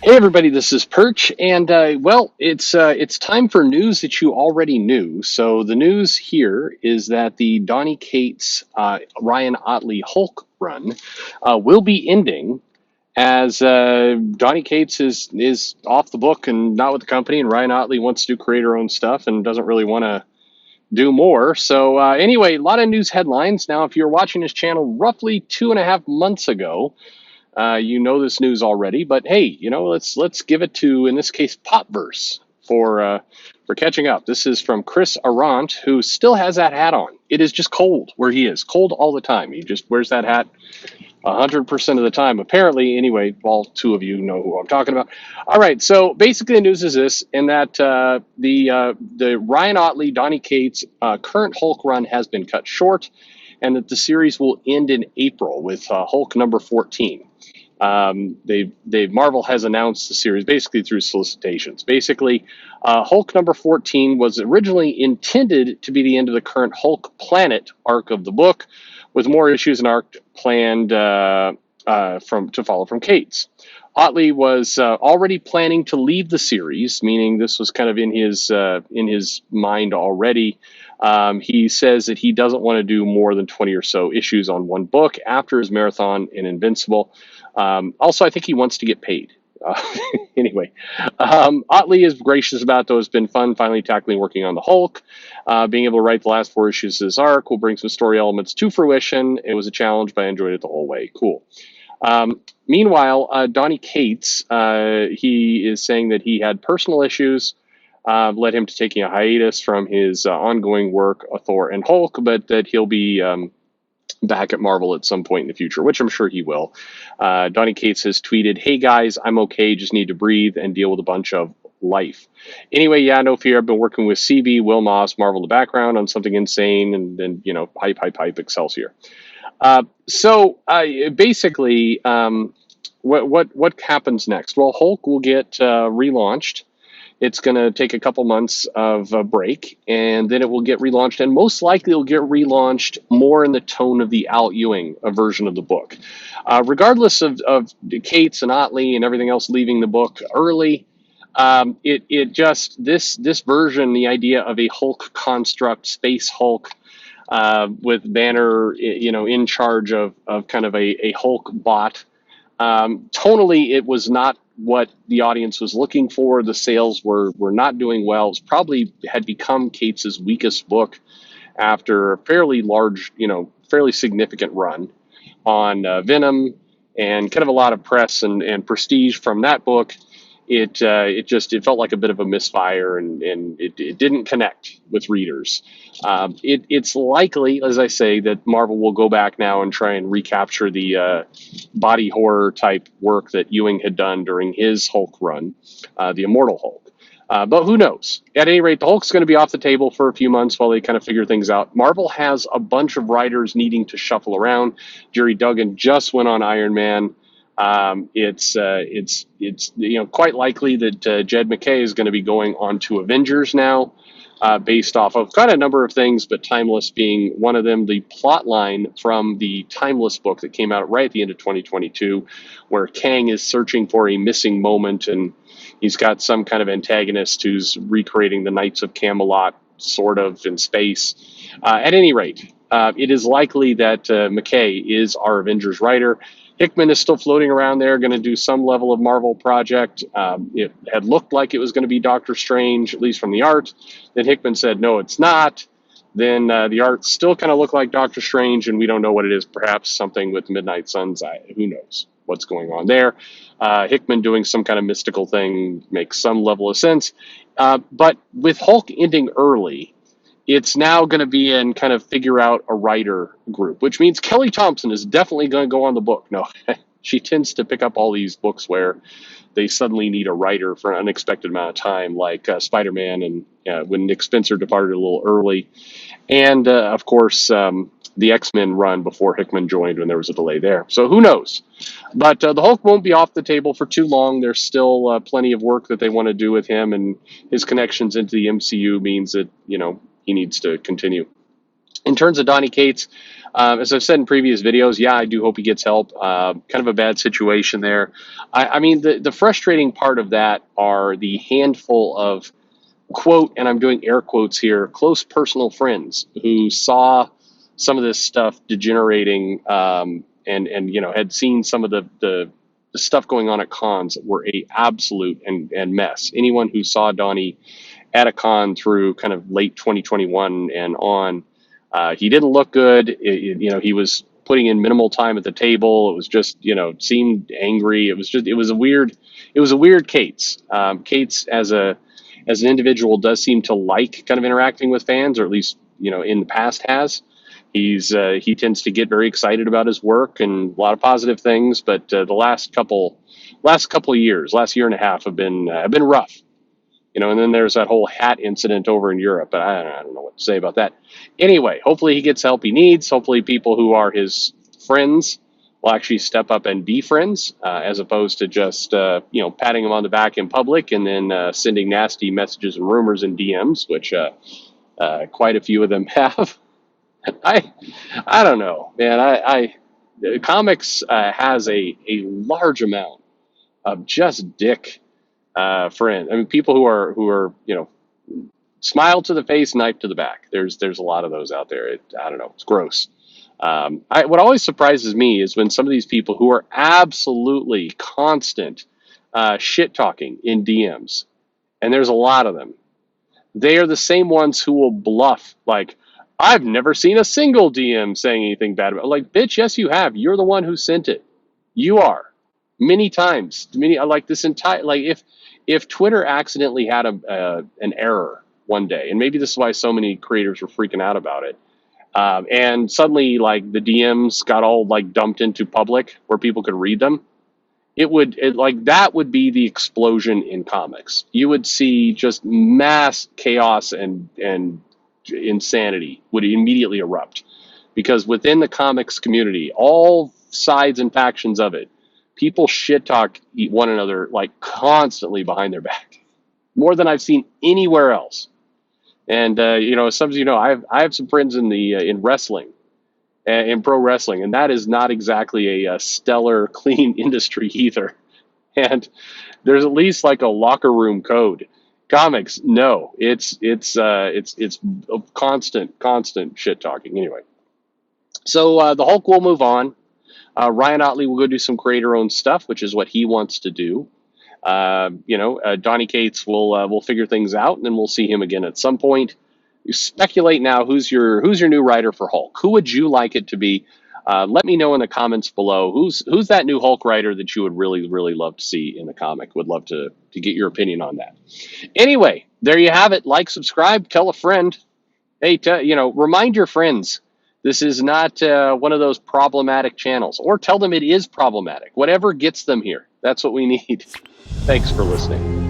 Hey everybody, this is Perch, and it's time for news that you already knew. So the news here is that the Donnie Cates Ryan Otley Hulk run will be ending as Donnie Cates is off the book and not with the company, and Ryan Otley wants to create her own stuff and doesn't really want to do more. So anyway, a lot of news headlines. Now, if you're watching this channel roughly 2.5 months ago. You know this news already, but hey, let's give it to, in this case, Popverse for catching up. This is from Chris Arant, who still has that hat on. It is just cold where he is, cold all the time. He just wears that hat 100% of the time, apparently. Anyway, all two of you know who I'm talking about. All right, so basically the news is this, in that the Ryan Otley, Donnie Cates current Hulk run has been cut short, and that the series will end in April with Hulk number 14. Marvel has announced the series basically through solicitations. Basically, Hulk number 14 was originally intended to be the end of the current Hulk Planet arc of the book, with more issues and arc planned to follow from Cates. Otley was already planning to leave the series, meaning this was kind of in his mind already. He says that he doesn't want to do more than 20 or so issues on one book after his marathon in Invincible. Also, I think he wants to get paid. Uh, anyway, Otley is gracious about it, though. It's been fun finally tackling working on the Hulk. Being able to write the last 4 issues of this arc will bring some story elements to fruition. It was a challenge, but I enjoyed it the whole way. Cool. Meanwhile, Donnie Cates, he is saying that he had personal issues led him to taking a hiatus from his ongoing work, Thor and Hulk, but that he'll be back at Marvel at some point in the future, which I'm sure he will. Donnie Cates has tweeted, "Hey guys, I'm okay, just need to breathe and deal with a bunch of life." Anyway, yeah, no fear. I've been working with CB, Will Moss, Marvel in the background on something insane, and then, hype, Excelsior. Basically, what happens next? Well, Hulk will get relaunched. It's going to take a couple months of a break, and then it will get relaunched, and most likely it will get relaunched more in the tone of the Al Ewing version of the book. Regardless of Cates and Otley and everything else leaving the book early, this version, the idea of a Hulk construct, Space Hulk, with Banner, in charge of kind of a Hulk bot. Tonally, it was not what the audience was looking for. The sales were not doing well. It was probably had become Cates's weakest book after a fairly large, fairly significant run on Venom, and kind of a lot of press and prestige from that book. It felt like a bit of a misfire, and it didn't connect with readers. It's likely, as I say, that Marvel will go back now and try and recapture the body horror type work that Ewing had done during his Hulk run, the Immortal Hulk. But who knows? At any rate, the Hulk's going to be off the table for a few months while they kind of figure things out. Marvel has a bunch of writers needing to shuffle around. Jerry Duggan just went on Iron Man. It's quite likely that Jed MacKay is going to be going on to Avengers now, based off of kind of a number of things, but Timeless being one of them. The plot line from the Timeless book that came out right at the end of 2022, where Kang is searching for a missing moment, and he's got some kind of antagonist who's recreating the Knights of Camelot, sort of, in space. At any rate, it is likely that MacKay is our Avengers writer. Hickman is still floating around there, going to do some level of Marvel project. It had looked like it was going to be Doctor Strange, at least from the art. Then Hickman said, no, it's not. Then the art still kind of looked like Doctor Strange, and we don't know what it is. Perhaps something with Midnight Suns. Who knows what's going on there. Hickman doing some kind of mystical thing makes some level of sense. But with Hulk ending early, it's now going to be in kind of figure out a writer group, which means Kelly Thompson is definitely going to go on the book. No, she tends to pick up all these books where they suddenly need a writer for an unexpected amount of time, like Spider-Man, and when Nick Spencer departed a little early. And, of course, the X-Men run before Hickman joined when there was a delay there. So who knows? But the Hulk won't be off the table for too long. There's still plenty of work that they want to do with him, and his connections into the MCU means that, he needs to continue. In terms of Donnie Cates, as I've said in previous videos, yeah, I do hope he gets help. Kind of a bad situation there. I mean, the frustrating part of that are the handful of quote, and I'm doing air quotes here, close personal friends who saw some of this stuff degenerating, and had seen some of the stuff going on at cons that were a absolute and mess. Anyone who saw Donnie at a con through kind of late 2021 and on, he didn't look good. He was putting in minimal time at the table. It was just, seemed angry. It was a weird Cates. Cates as an individual does seem to like kind of interacting with fans, or at least, in the past has. He tends to get very excited about his work and a lot of positive things, but the last couple of years, last year and a half have been rough. And then there's that whole hat incident over in Europe. But I don't know what to say about that. Anyway, hopefully he gets help he needs. Hopefully people who are his friends will actually step up and be friends, as opposed to just patting him on the back in public and then sending nasty messages and rumors and DMs, which quite a few of them have. I don't know, man. Comics has a large amount of just dick friend. I mean, people who are smile to the face, knife to the back. There's a lot of those out there. I don't know. It's gross. What always surprises me is when some of these people who are absolutely constant shit talking in DMs, and there's a lot of them. They are the same ones who will bluff like, I've never seen a single DM saying anything bad about it. Like, bitch, yes, you have. You're the one who sent it. You are. Many times. Like this entire, like if Twitter accidentally had an error one day, and maybe this is why so many creators were freaking out about it, and suddenly like the DMs got all like dumped into public where people could read them, that would be the explosion in comics. You would see just mass chaos and insanity would immediately erupt, because within the comics community, all sides and factions of it, people shit talk one another like constantly behind their back, more than I've seen anywhere else. And some of I have some friends in wrestling, in pro wrestling, and that is not exactly a stellar clean industry either. And there's at least like a locker room code. Comics, no, it's constant shit talking. Anyway, so the Hulk will move on. Ryan Otley will go do some creator-owned stuff, which is what he wants to do. Donnie Cates will figure things out, and then we'll see him again at some point. You speculate now. Who's your new writer for Hulk? Who would you like it to be? Let me know in the comments below. Who's that new Hulk writer that you would really, really love to see in the comic? Would love to get your opinion on that. Anyway, there you have it. Like, subscribe, tell a friend. Hey, remind your friends. This is not one of those problematic channels. Or tell them it is problematic. Whatever gets them here. That's what we need. Thanks for listening.